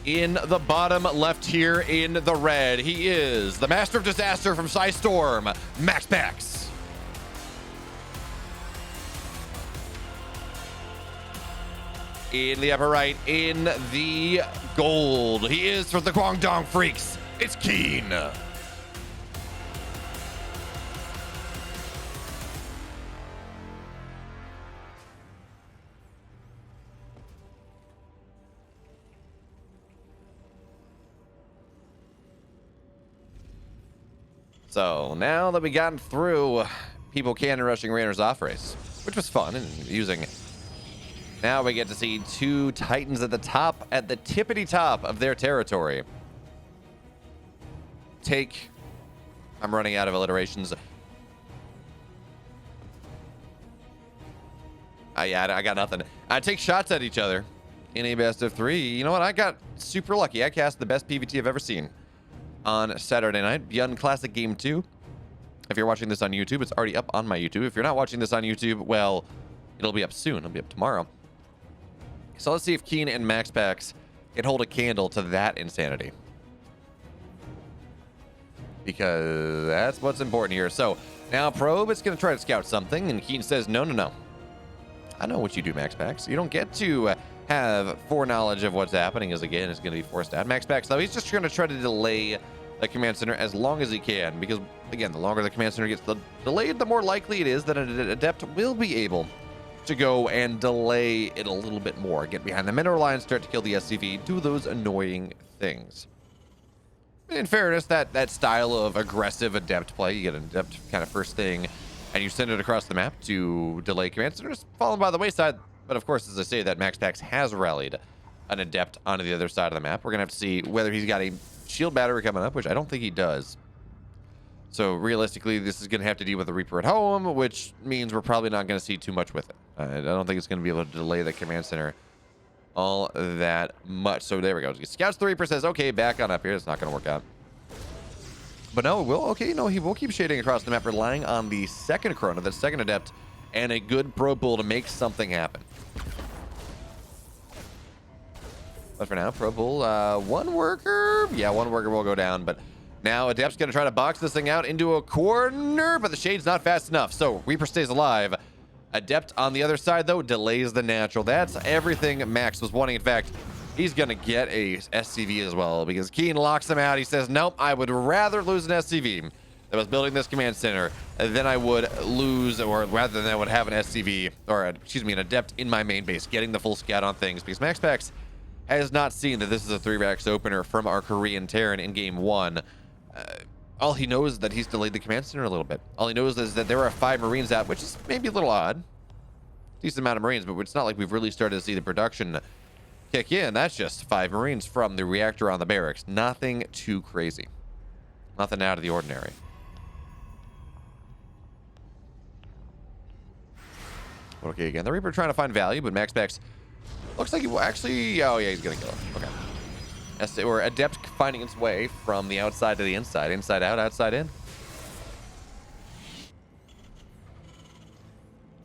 In the bottom left here in the red, he is the Master of Disaster from PSISTORM, MaxPax. In the upper right, in the gold, he is from the Kwangdong Freaks. It's KeeN. So now that we gotten through people cannon rushing Rainer's off race, which was fun and using, now we get to see two Titans at the top, at the tippity top of their territory. I'm running out of alliterations. I got nothing. Take shots at each other in a best of 3. You know what? I got super lucky. I cast the best PVT I've ever seen on Saturday night, Beyond Classic Game 2. If you're watching this on YouTube, it's already up on my YouTube. If you're not watching this on YouTube, well, it'll be up soon. It'll be up tomorrow. So let's see if KeeN and MaxPax can hold a candle to that insanity, because that's what's important here. So now Probe is going to try to scout something, and KeeN says, no. I know what you do, MaxPax. You don't get to have foreknowledge of what's happening, as again is going to be forced out. MaxPax, though, he's just going to try to delay the command center as long as he can, because again, the longer the command center gets delayed, the more likely it is that an adept will be able to go and delay it a little bit more, get behind the mineral line, start to kill the SCV, do those annoying things. In fairness, that style of aggressive adept play, you get an adept kind of first thing and you send it across the map to delay command centers, fallen by the wayside. But of course, as I say, that MaxPax has rallied an adept onto the other side of the map. We're gonna have to see whether he's got a shield battery coming up, which I don't think he does. So realistically, this is gonna have to deal with the Reaper at home, which means we're probably not gonna see too much with it. I don't think it's gonna be able to delay the command center all that much. So there we go. Scouts the Reaper, says, okay, back on up here. It's not gonna work out. But no, it will. Okay, no, he will keep shading across the map, relying on the second Chrono, the second adept, and a good probe pool to make something happen. But for now, probe pool, one worker. Yeah, one worker will go down, but now Adept's going to try to box this thing out into a corner, but the shade's not fast enough, so Reaper stays alive. Adept on the other side, though, delays the natural. That's everything Max was wanting. In fact, he's going to get a SCV as well, because KeeN locks him out. He says, nope, I would rather lose an SCV that was building this command center than I would lose, or rather than I would have an SCV, or excuse me, an Adept in my main base, getting the full scout on things, because MaxPax has not seen that this is a 3-Rax opener from our Korean Terran in game 1. All he knows is that he's delayed the command center a little bit. All he knows is that there are 5 Marines out, which is maybe a little odd. Decent amount of Marines, but it's not like we've really started to see the production kick in. That's just 5 Marines from the reactor on the barracks. Nothing too crazy. Nothing out of the ordinary. Okay, again, the Reaper trying to find value, but MaxPax looks like he will actually... Oh, yeah, he's going to kill him. Okay. Or Adept finding its way from the outside to the inside. Inside out, outside in.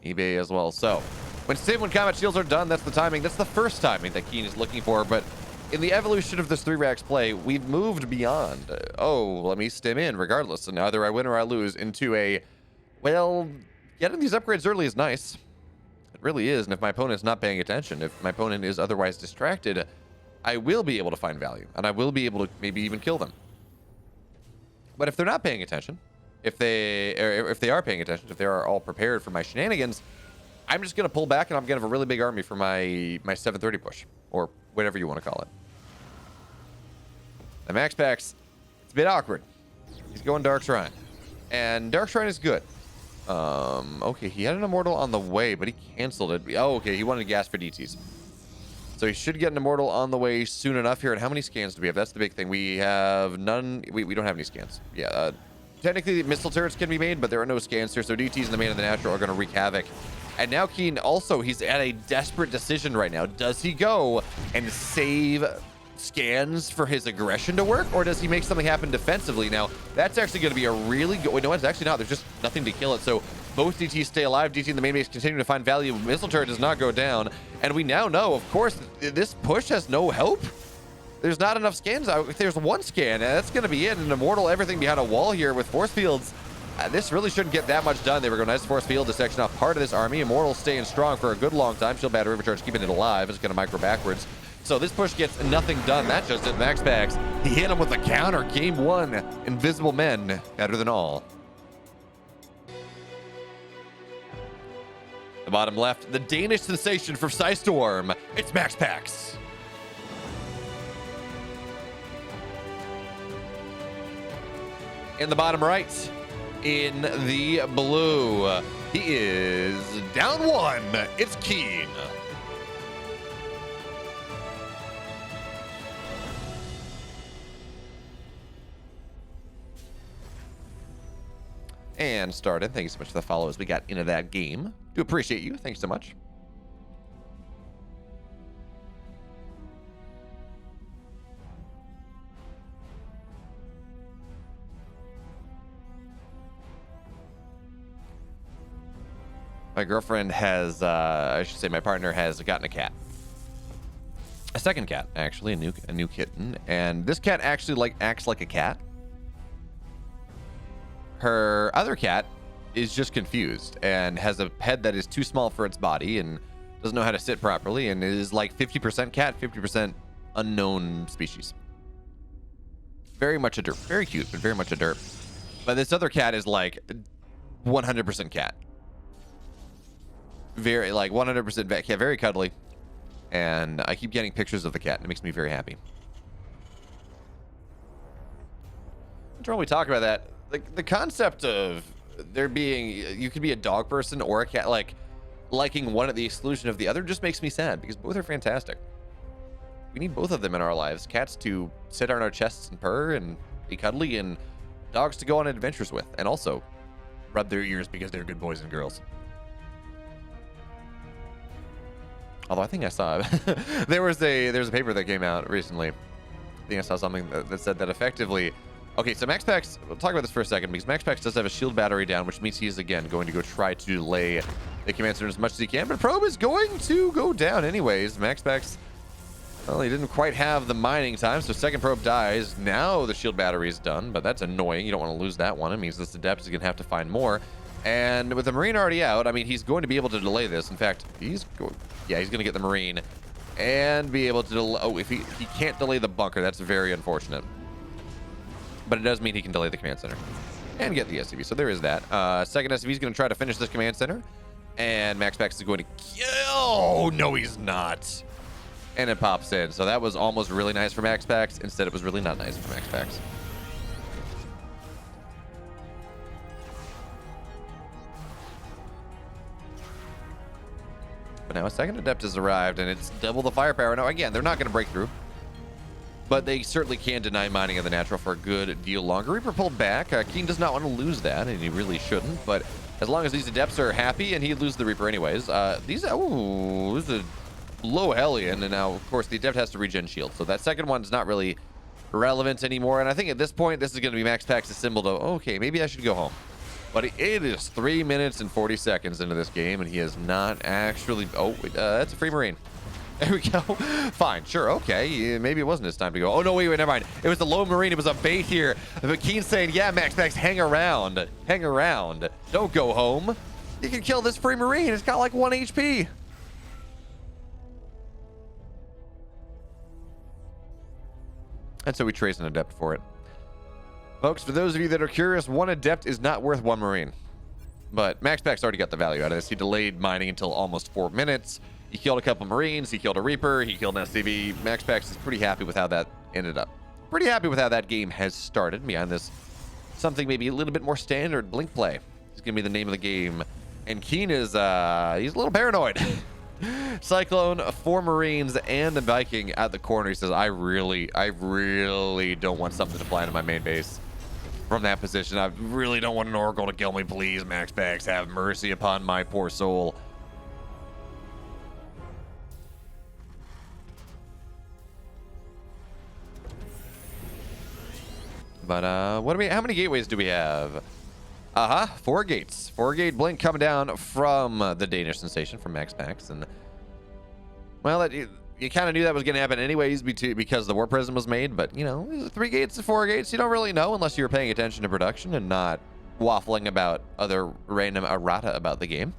eBay as well. So, when combat shields are done, that's the timing. That's the first timing that KeeN is looking for, but in the evolution of this 3-Rax play, we've moved beyond, let me stim in regardless, and either I win or I lose, into a, well, getting these upgrades early is nice. It really is, and if my opponent's not paying attention, if my opponent is otherwise distracted, I will be able to find value, and I will be able to maybe even kill them. But if they're not paying attention, if they are paying attention, if they are all prepared for my shenanigans, I'm just going to pull back, and I'm going to have a really big army for my 730 push, or whatever you want to call it. The MaxPax, it's a bit awkward. He's going Dark Shrine, and Dark Shrine is good. Okay, he had an Immortal on the way, but he canceled it. Oh, okay, he wanted gas for DTs. So he should get an Immortal on the way soon enough here. And how many scans do we have? That's the big thing. We have none. We don't have any scans. Yeah, technically missile turrets can be made, but there are no scans here. So DTs in the main and the natural are going to wreak havoc. And now KeeN also, he's at a desperate decision right now. Does he go and save scans for his aggression to work, or does he make something happen defensively? Now, that's actually going to be a really good... Wait, no, it's actually not. There's just nothing to kill it. So both DTs stay alive. DT in the main base continue to find value. Missile turret does not go down. And we now know, of course, this push has no help. There's not enough scans. If there's one scan, that's going to be it. And Immortal, everything behind a wall here with force fields. This really shouldn't get that much done. They were going nice force field to section off part of this army. Immortal staying strong for a good long time. Shield battery overcharge keeping it alive. It's going to micro backwards. So this push gets nothing done. That just did MaxPax. He hit him with a counter. Game 1. Invisible men. Better than all. The bottom left. The Danish sensation for PSISTORM. It's MaxPax. In the bottom right. In the blue. He is down 1. It's KeeN. And started. Thank you so much for the follow as we got into that game. Do appreciate you. Thanks so much. My girlfriend has, I should say my partner has gotten a cat. A second cat, actually, a new kitten. And this cat actually acts like a cat. Her other cat is just confused and has a head that is too small for its body and doesn't know how to sit properly and is like 50% cat, 50% unknown species. Very much a derp. Very cute, but very much a derp. But this other cat is like 100% cat. Very, like 100% vet cat, very cuddly. And I keep getting pictures of the cat and it makes me very happy. I'm sure we talk about that. The concept of there being, you could be a dog person or a cat, liking one at the exclusion of the other just makes me sad because both are fantastic. We need both of them in our lives. Cats to sit on our chests and purr and be cuddly, and dogs to go on adventures with and also rub their ears because they're good boys and girls. Although I think I saw there was a paper that came out recently. I think I saw something that said that effectively. Okay, so MaxPax, we'll talk about this for a second because MaxPax does have a shield battery down, which means he is again going to go try to delay the command center as much as he can. But Probe is going to go down anyways. MaxPax, well, he didn't quite have the mining time, so second probe dies. Now the shield battery is done, but that's annoying. You don't want to lose that one. It means this Adept is going to have to find more. And with the Marine already out, I mean, he's going to be able to delay this. In fact, he's going to get the Marine and be able to delay. Oh, if he can't delay the bunker, that's very unfortunate. But it does mean he can delay the command center and get the SCV. So there is that. Second SCV is going to try to finish this command center. And MaxPax is going to kill. Oh, no, he's not. And it pops in. So that was almost really nice for MaxPax. Instead, it was really not nice for MaxPax. But now a second Adept has arrived, and it's double the firepower. Now, again, they're not going to break through. But they certainly can deny mining of the natural for a good deal longer. Reaper pulled back. KeeN does not want to lose that, and he really shouldn't. But as long as these Adepts are happy, and he'd lose the Reaper anyways. This is a low Hellion, and now, of course, the Adept has to regen shield. So that second one's not really relevant anymore. And I think at this point, this is going to be MaxPax's symbol to, okay, maybe I should go home. But it is 3 minutes and 40 seconds into this game, and he has not actually... Oh, that's a free Marine. There we go. Fine, sure, okay. Maybe it wasn't his time to go. Oh, no, wait, never mind. It was the lone Marine. It was a bait here. But KeeN's saying, yeah, MaxPax, hang around. Hang around. Don't go home. You can kill this free Marine. It's got like 1 HP. And so we trace an Adept for it. Folks, for those of you that are curious, 1 Adept is not worth 1 Marine. But MaxPax already got the value out of this. He delayed mining until almost 4 minutes. He killed a couple Marines. He killed a Reaper. He killed an SCV. MaxPax is pretty happy with how that ended up. Pretty happy with how that game has started behind this. Something maybe a little bit more standard blink play. It's going to be the name of the game. And KeeN is, he's a little paranoid. Cyclone, 4 Marines, and a Viking at the corner. He says, I really don't want something to fly into my main base from that position. I really don't want an Oracle to kill me. Please, MaxPax, have mercy upon my poor soul. But what do we? How many gateways do we have? 4 gates. 4-gate blink coming down from the Danish sensation from MaxPax, and well, you kind of knew that was going to happen anyways because the Warp Prism was made, but, you know, 3 gates to 4 gates, you don't really know unless you're paying attention to production and not waffling about other random errata about the game.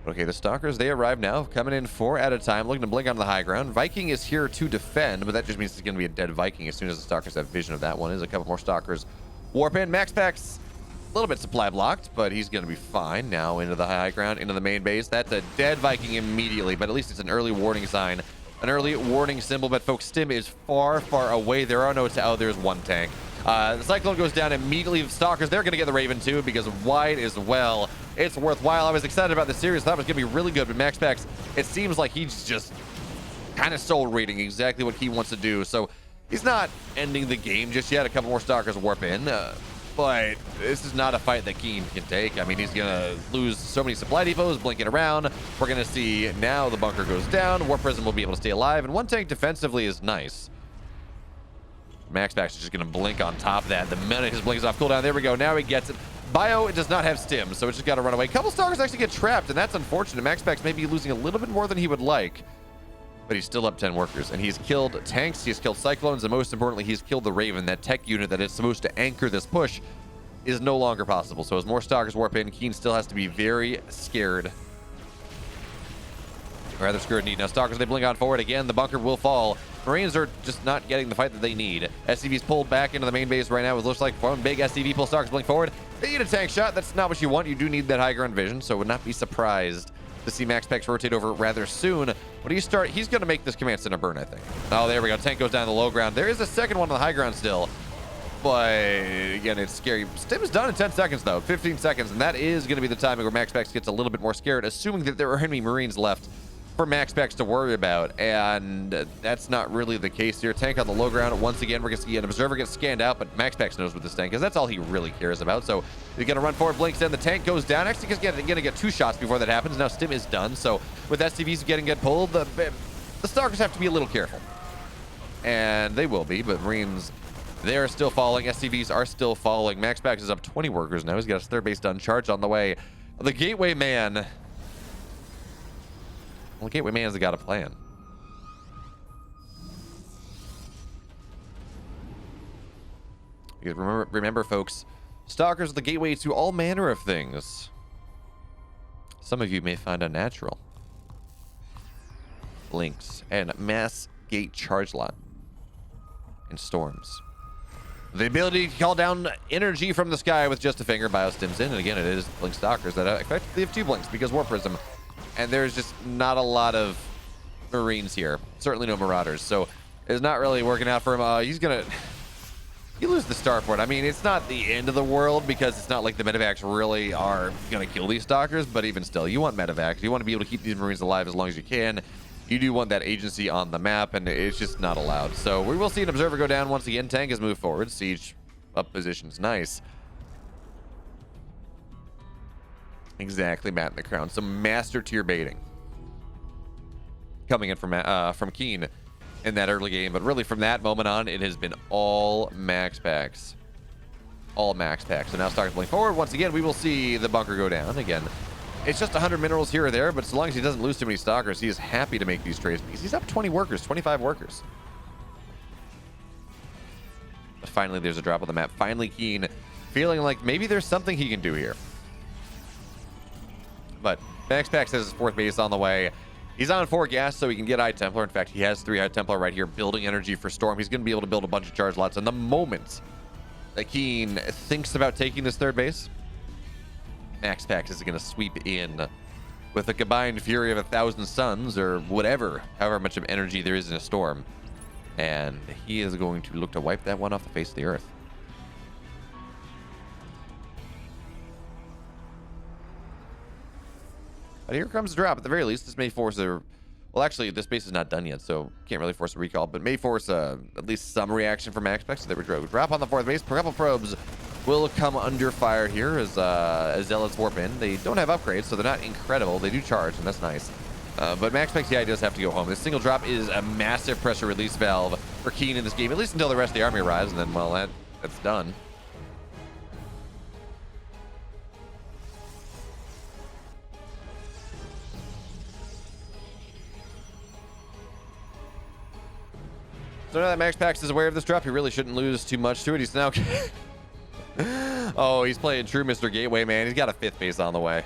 Okay, the Stalkers, they arrive now, coming in 4 at a time, looking to blink on the high ground. Viking is here to defend, but that just means it's going to be a dead Viking as soon as the Stalkers have vision of that one. There's a couple more Stalkers warp in. MaxPax, a little bit supply blocked, but he's going to be fine. Now into the high ground, into the main base. That's a dead Viking immediately, but at least it's an early warning sign, an early warning symbol. But folks, Stim is far, far away. There are no there's one tank. The Cyclone goes down immediately. The Stalkers, they're going to get the Raven too because wide as well. It's worthwhile. I was excited about the series. Thought it was going to be really good, but MaxPax, it seems like he's just kind of soul reading exactly what he wants to do. So he's not ending the game just yet. A couple more Stalkers warp in. But this is not a fight that KeeN can take. I mean, he's going to lose so many supply depots blinking around. We're going to see now the bunker goes down. Warp Prism will be able to stay alive. And one tank defensively is nice. MaxPax is just going to blink on top of that. The minute his blink is off cooldown, there we go. Now he gets it. Bio, it does not have stim, so it's just got to run away. A couple Stalkers actually get trapped, and that's unfortunate. MaxPax may be losing a little bit more than he would like, but he's still up 10 workers, and he's killed tanks, he's killed Cyclones, and most importantly, he's killed the Raven. That tech unit that is supposed to anchor this push is no longer possible. So as more Stalkers warp in, KeeN still has to be very scared. Rather scared indeed. Now Stalkers, they blink on forward again. The bunker will fall. Marines are just not getting the fight that they need. SCV's pulled back into the main base right now. It looks like one big SCV pull. Stalkers blink forward. They need a tank shot. That's not what you want. You do need that high ground vision, so would not be surprised to see MaxPax rotate over rather soon. When you start, he's going to make this command center burn, I think. Oh, there we go. Tank goes down the low ground. There is a second one on the high ground still. But again, it's scary. Stim is done in 10 seconds, though. 15 seconds, and that is going to be the timing where MaxPax gets a little bit more scared, assuming that there are enemy Marines left for MaxPax to worry about, and that's not really the case here. Tank on the low ground. Once again, we're going to see an observer get scanned out, but MaxPax knows what this tank is. That's all he really cares about. So he's going to run forward, blinks in. The tank goes down. Actually, he's going to get 2 shots before that happens. Now Stim is done. So with SCVs getting pulled, the Stalkers have to be a little careful, and they will be. But Marines, they are still falling. SCVs are still falling. MaxPax is up 20 workers now. He's got his third base done. Charge on the way. The Gateway Man. Well, Gateway Man's got a plan. Because remember, folks, Stalkers are the gateway to all manner of things. Some of you may find unnatural. Blinks and mass gate charge lot and storms. The ability to call down energy from the sky with just a finger. Biostims in, and again, it is Blink Stalkers that effectively have 2 blinks because Warp Prism. And there's just not a lot of Marines here. Certainly no Marauders. So it's not really working out for him. He loses the starport. I mean, it's not the end of the world because it's not like the medevacs really are going to kill these Stalkers. But even still, you want medevacs. You want to be able to keep these Marines alive as long as you can. You do want that agency on the map, and it's just not allowed. So we will see an observer go down once again. Tank has moved forward. Siege up positions. Nice. Exactly, Matt in the crown. Some master tier baiting coming in from KeeN in that early game, but really from that moment on, it has been all MaxPax. All MaxPax. So now Stalkers blink forward. Once again, we will see the bunker go down. Again, it's just 100 minerals here or there, but so long as he doesn't lose too many Stalkers, he is happy to make these trades because he's up 20 workers, 25 workers. But finally, there's a drop on the map. Finally, KeeN feeling like maybe there's something he can do here. But MaxPax has his 4th base on the way. He's on 4 gas, so he can get High Templar. In fact, he has 3 High Templar right here, building energy for Storm. He's going to be able to build a bunch of charge lots. And the moment that KeeN thinks about taking this 3rd base, MaxPax is going to sweep in with a combined fury of 1,000 suns, or whatever, however much of energy there is in a Storm. And he is going to look to wipe that one off the face of the earth. But here comes the drop. At the very least, this may force a... Well, actually, this base is not done yet, so can't really force a recall, but may force at least some reaction from MaxPax. So there we go. Drop on the 4th base. A couple probes will come under fire here as Zealots warp in. They don't have upgrades, so they're not incredible. They do charge, and that's nice. But MaxPax, yeah, does have to go home. This single drop is a massive pressure release valve for KeeN in this game, at least until the rest of the army arrives, and then, well, that's done. So now that MaxPax is aware of this drop, he really shouldn't lose too much to it. He's now... oh, he's playing true Mr. Gateway, man. He's got a 5th base on the way.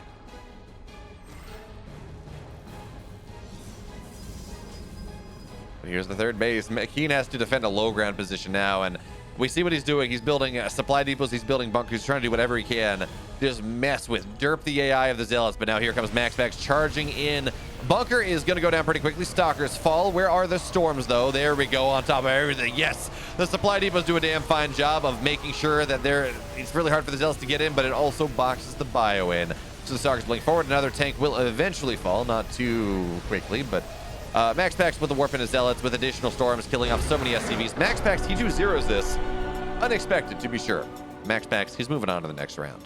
But here's the 3rd base. KeeN has to defend a low ground position now, and we see what he's doing. He's building supply depots. He's building bunkers. He's trying to do whatever he can. Just mess with, derp the AI of the Zealots. But now here comes MaxPax charging in. Bunker is going to go down pretty quickly. Stalkers fall. Where are the storms, though? There we go, on top of everything. Yes, the supply depots do a damn fine job of making sure that it's really hard for the Zealots to get in, but it also boxes the bio in. So the Stalkers blink forward. Another tank will eventually fall, not too quickly, but MaxPax with the warp in his Zealots with additional storms, killing off so many SCVs. MaxPax, he 2-0s this. Unexpected, to be sure. MaxPax, he's moving on to the next round.